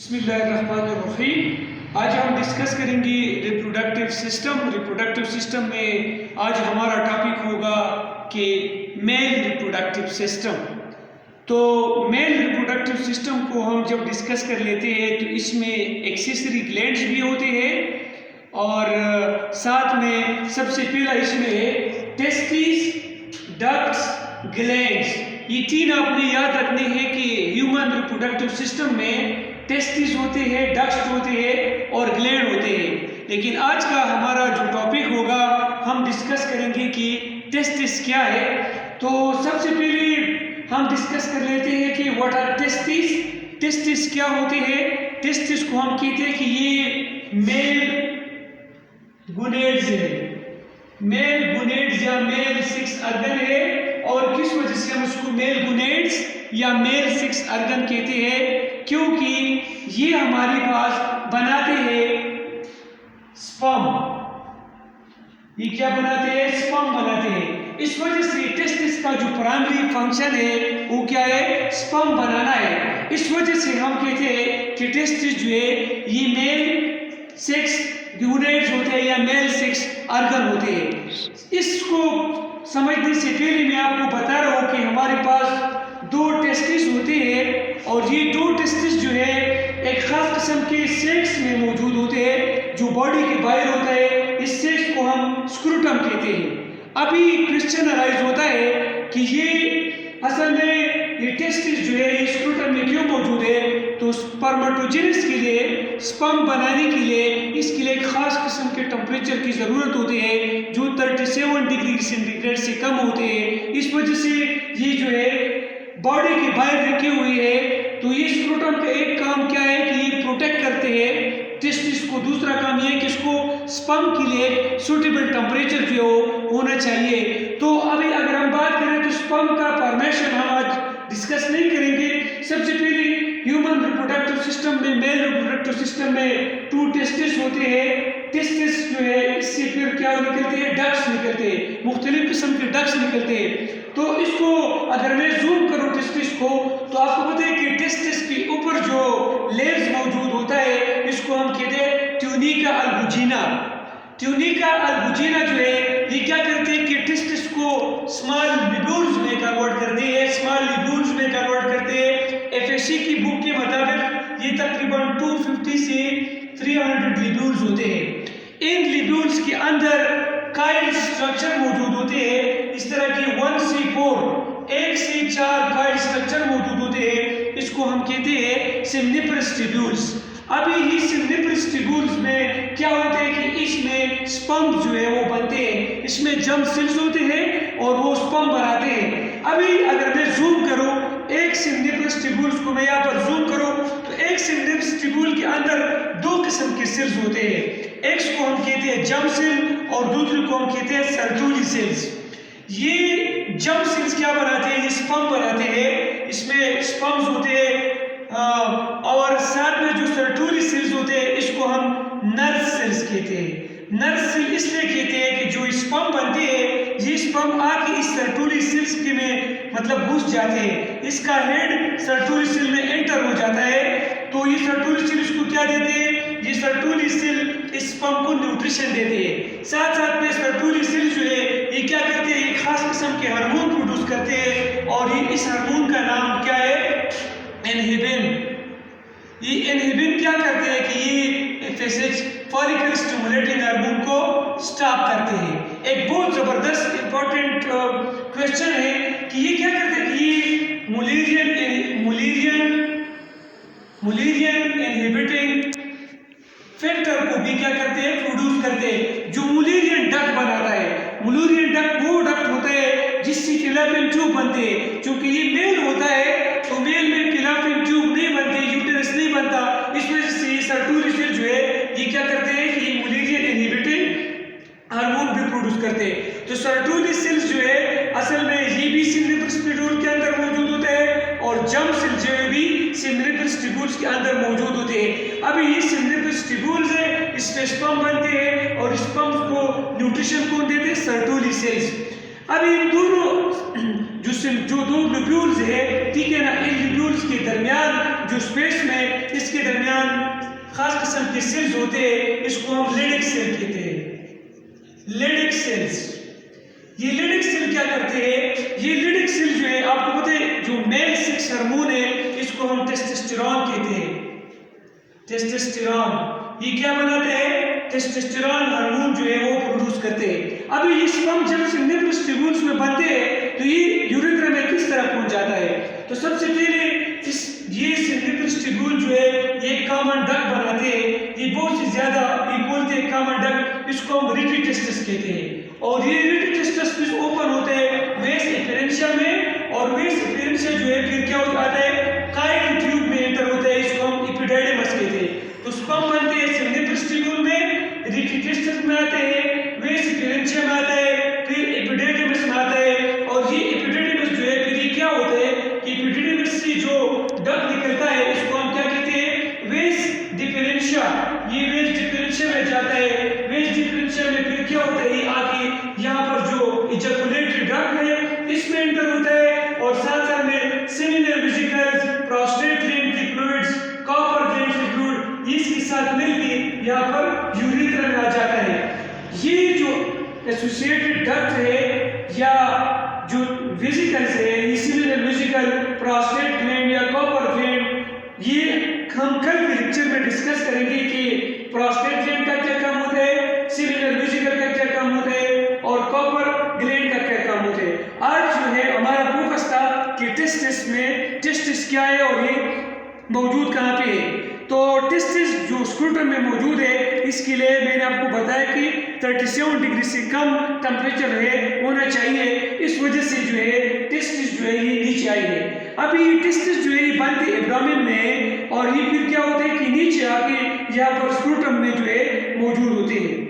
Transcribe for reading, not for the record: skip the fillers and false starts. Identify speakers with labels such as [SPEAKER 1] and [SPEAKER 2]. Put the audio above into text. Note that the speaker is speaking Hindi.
[SPEAKER 1] बिस्मिल्लाहिर्रहमानिर्रहीम। आज हम डिस्कस करेंगे रिप्रोडक्टिव सिस्टम। रिप्रोडक्टिव सिस्टम में आज हमारा टॉपिक होगा कि मेल रिप्रोडक्टिव सिस्टम। तो मेल रिप्रोडक्टिव सिस्टम को हम जब डिस्कस कर लेते हैं तो इसमें एक्सेसरी ग्लैंड्स भी होते हैं और साथ में सबसे पहला इसमें टेस्टिस, डक्ट्स, ग्लैंड्स, ये तीन आपने याद रखने हैं कि ह्यूमन रिप्रोडक्टिव सिस्टम में टेस्टिस होते हैं, डक्ट्स होते हैं और ग्लैंड होते हैं। लेकिन आज का हमारा जो टॉपिक होगा हम डिस्कस करेंगे कि टेस्टिस क्या है। तो सबसे पहले हम डिस्कस कर लेते हैं कि व्हाट आर टेस्टिस। टेस्टिस क्या होते हैं? टेस्टिस को हम कहते हैं कि ये मेल गुनेड्स है, मेल गुनेड्स या मेल सेक्स ऑर्गन है। और किस वजह से हम उसको मेल गुनेड्स या मेल सेक्स ऑर्गन कहते हैं? क्योंकि ये हमारे पास बनाते हैं स्पर्म। ये क्या बनाते हैं? स्पर्म बनाते हैं। इस वजह से टेस्टिस का जो प्राइमरी फंक्शन है वो क्या है? स्पर्म बनाना है। इस वजह से हम कहते हैं कि टेस्टिस जो है ये मेल सेक्स यूनिट्स होते हैं या मेल सेक्स ऑर्गन होते हैं। इसको समझने से पहले मैं आपको बता रहा हूँ कि हमारे पास दो टेस्टिस होते हैं और ये दो टेस्टिस जो है एक खास किस्म के सेक्स में मौजूद होते हैं जो बॉडी के बाहर होता है। इस सेक्स को हम स्क्रूटम कहते हैं। अभी क्वेश्चन होता है कि ये असल में ये टेस्टिस जो है ये स्क्रूटम में क्यों मौजूद है? तो स्पर्मेटोजेनेसिस के लिए, स्पर्म बनाने के लिए इसके लिए एक खास किस्म के टेम्परेचर की ज़रूरत होती है जो 37 डिग्री सेंटीग्रेड से कम होते हैं। इस वजह से ये जो है बॉडी के बाहर रखे हुए है। तो ये स्क्रूटम का एक काम क्या है कि ये प्रोटेक्ट करते हैं टेस्टिस को। दूसरा काम ये है कि इसको स्पर्म के लिए सूटेबल टेम्परेचर जो होना चाहिए। तो अभी अगर हम बात करें तो स्पर्म का फॉर्मेशन हम आज डिस्कस नहीं करेंगे। सबसे पहले ह्यूमन रिप्रोडक्टिव सिस्टम में, मेल रिप्रोडक्टिव सिस्टम में टू टेस्टिस होते हैं। टेस्टिस जो है इससे फिर क्या निकलते हैं? डक्ट्स निकलते हैं, मुख्तलिफ किस्म के डक्ट्स निकलते हैं। तो इसको अगर मैं जूम करूँ टेस्टिस को तो आपको पता है कि टेस्टिस के ऊपर जो लेयर्स मौजूद होता है इसको हम कहते हैं ट्यूनिका अल्बुजिना। ट्यूनिका अल्बुजिना जो है ये क्या करते हैं कि टेस्टिस को स्मॉल लिब्यूल्स में कन्वर्ट करते हैं, स्मॉल लिब्यूल्स में कन्वर्ट करते हैं। एफएससी की बुक के मुताबिक ये तकरीबन 250 से 300 लिब्यूल्स होते हैं। इन लिब्यूल्स के अंदर काइल स्ट्रक्चर मौजूद होते हैं। इस तरह की 1 से 4, 1 से 4 काइल स्ट्रक्चर मौजूद होते हैं। इसको हम कहते हैं सिम्निफरस ट्यूब्यूल्स। अभी ये सिम्निफरस ट्यूब्यूल्स में क्या होता है कि इसमें स्पर्म जो है वो बनते हैं, इसमें जर्म सेल्स होते हैं और वो स्पर्म बनाते हैं। अभी अगर मैं जूम करूं एक सिम्निफरस ट्यूब्यूल्स को, मैं यहाँ पर जूम करूं तो एक सिम्निफरस ट्यूब्यूल के अंदर दो किस्म के सेल्स होते हैं। एक को हम कहते हैं जर्म सेल और दूसरे को हम कहते हैं सर्टुली सेल्स। ये जर्म सेल्स क्या बनाते हैं? ये स्पर्म बनाते हैं। इसमें स्पर्म्स होते हैं और साथ में जो सर्टुली सेल्स होते हैं इसको हम नर्व सेल्स कहते हैं। नर्व सेल इसलिए कहते हैं कि जो स्पर्म बनते हैं ये स्पर्म आके इस सर्टुली सेल्स के में मतलब घुस जाते हैं। इसका हेड सर्टुली सेल में एंटर हो जाता है। तो ये सर्टुली सेल इसको क्या देते हैं? ये सर्टुली सेल इस स्पर्म को न्यूट्रिशन देते हैं। साथ साथ में सर्टुली सेल जो है ये क्या करते हैं? एक खास किस्म के हार्मोन प्रोड्यूस करते हैं और ये इस हार्मोन का नाम क्या है? इनहिबिन। ये इनहिबिन क्या करते हैं कि ये एफएसएच फॉलिकल स्टिमुलेटिंग हार्मोन को स्टॉप करते हैं। एक बहुत जबरदस्त इंपॉर्टेंट क्वेश्चन है कि ये क्या करते हैं कि ये मुलेरियन इनहिबिटिंग फैक्टर को भी क्या करते हैं? प्रोड्यूस करते हैं। जो मुलेरियन डक्ट बनाता है, मुलेरियन डक्ट वो डक्ट होता है जिससे फिलामेंट ट्यूब बनते हैं। क्योंकि ये मेल होता है तो मेल में फिलामेंट ट्यूब नहीं बनते, यूटेरस नहीं बनता। इस वजह से सर्टुली सेल जो है ये क्या करते हैं कि मुलेरियन इनहिबिटिंग हार्मोन भी प्रोड्यूस करते हैं। तो सर्टुली सेल्स जो है असल में ये भी सिम्निफरस ट्यूब्यूल के अंदर मौजूद होता है और जर्म सेल जो है भी सिम्निफरस ट्यूब्यूल्स के अंदर मौजूद होते हैं। अभी ये सिम्निफरस ट्यूब्यूल्स है, इसमें स्पर्म बनते हैं और स्पर्म को न्यूट्रिशन कौन देते हैं? Sertoli cells. अभी इन दोनों जो दो लिब्यूल्स है, ठीक है ना, इन लिब्यूल्स के दरमियान जो स्पेस में इसके दरमियान खास किस्म के सेल्स होते हैं, इसको हम लेडिक सेल कहते हैं, लेडिक सेल्स। ये लेडिक सेल क्या करते हैं, ये लेडिक सेल जो है आपको पता है जो मेल सेक्स हार्मोन है इसको हम टेस्टोस्टेरोन कहते हैं, टेस्टोस्टेरोन। ये क्या बनाते हैं, टेस्टोस्टेरोन हार्मोन जो है वो प्रोड्यूस करते हैं। अभी ये स्पर्म जब से निम्नलिखित ट्यूब्यूल्स में बनते हैं तो ये यूरेथ्रा में किस तरह पहुंच जाता है, तो सबसे पहले ये निम्नलिखित ट्यूब्यूल जो है ये कॉमन डक्ट बनाते हैं, ये बहुत ही ज्यादा ये बोलते हैं कॉमन डक्ट, इसको हम रेटिटेस्टस कहते हैं। और ये रेटिटेस्टस फिर ओपन होते हैं वेस एफेरेंशिया में, और वेस एफेरेंशिया जो है फिर क्या होता है काइल ट्यूब में एंटर होता है, इसको हम एपिडेडिमस कहते हैं। तो स्पर्म बनते हैं निम्नलिखित ट्यूब्यूल में, रेटिटेस्टस में आते हैं, वेस एफेरेंशिया में आता है, फिर एपिडेडिमस में आता है। और ये एपिडेडिमस जो है फिर ये क्या होता है कि एपिडेडिमस से जो डक्ट निकलता है इसको हम क्या कहते हैं, वेस डिफरेंशिया। ये वेस डिफरेंशिया में जाता है, वेस डिफरेंशिया में फिर क्या होता है आगे यहाँ पर जो इजैकुलेटरी डक्ट है इसमें एंटर होता है, और साथ साथ में सेमिनल वेसिकल्स, प्रोस्टेट ग्लैंड की फ्लूइड्स, कॉपर ग्लैंड की फ्लूइड इसके साथ मिलकर यहाँ पर यूरेथ्रा में आ जाता है। ये जो एसोसिएटेड डक्ट है या जो वेसिकल्स है, ये सेमिनल वेसिकल, प्रोस्टेट ग्लैंड या कॉपर ग्लैंड, ये हम कल के लेक्चर में डिस्कस करेंगे कि प्रोस्टेट ग्लैंड का क्या काम होता है, सेमिनल वेसिकल का क्या काम होता है, और कॉपर ग्लैंड का क्या काम होता है। आज जो है हमारा फोकस था कि टेस्टिस में टेस्टिस क्या है और ये मौजूद कहाँ पे है। तो टेस्टिस जो स्क्रूटम में मौजूद है इसके लिए मैंने आपको बताया कि 37 डिग्री से कम टेम्परेचर है होना चाहिए, इस वजह से जो है टेस्टिस जो है ये नीचे आई है। अभी ये टेस्टिस जो है ये बनते एब्डोमेन में, और ये फिर क्या होता है कि नीचे आके यहाँ पर स्क्रूटम में जो है मौजूद होते हैं।